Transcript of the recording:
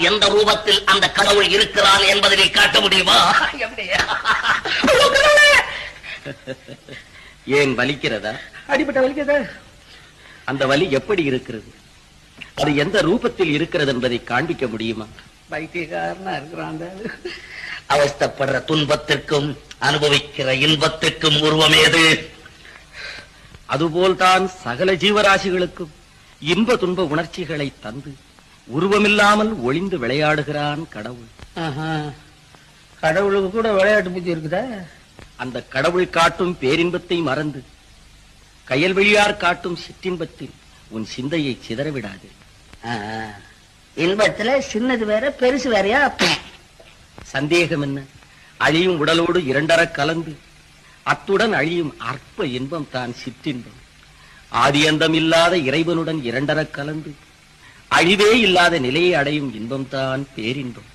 எந்த ரூபத்தில் அந்த கடவுள் இருக்கிறான் என்பதை காட்ட முடியுமா? ஏன் வலிக்கிறதா? அடிபட்ட வலிக்கிறதா? அந்த வலி எப்படி இருக்கிறது, அது எந்த ரூபத்தில் இருக்கிறது என்பதை காண்பிக்க முடியுமா? பைத்தியக்காரனா இருக்கிறான். அவஸ்தப்படுற துன்பத்திற்கும் அனுபவிக்கிற இன்பத்திற்கும் உருவம் ஏது? அதுபோல்தான் சகல ஜீவராசிகளுக்கும் இன்ப துன்ப உணர்ச்சிகளை தந்து உருவமில்லாமல் ஒளிந்து விளையாடுகிறான் கடவுள். கடவுளுக்கு கூட விளையாட்டு புத்தி இருக்குதா? அந்த கடவுள் காட்டும் பேரின்பத்தை மறந்து கயல்வெளியார் காட்டும் சிற்றின்பத்தில் உன் சிந்தையை சிதறவிடாது. இன்பத்துல சின்னது வேற பெருசு வேறையா? சந்தேகம் என்ன? அழியும் உடலோடு இரண்டர கலந்து அத்துடன் அழியும் அற்ப இன்பம் தான் சிற்றின்பம். ஆதியந்தம் இல்லாத இறைவனுடன் இரண்டர கலந்து அழிவே இல்லாத நிலையை அடையும் இன்பம் தான் பேரின்பம்.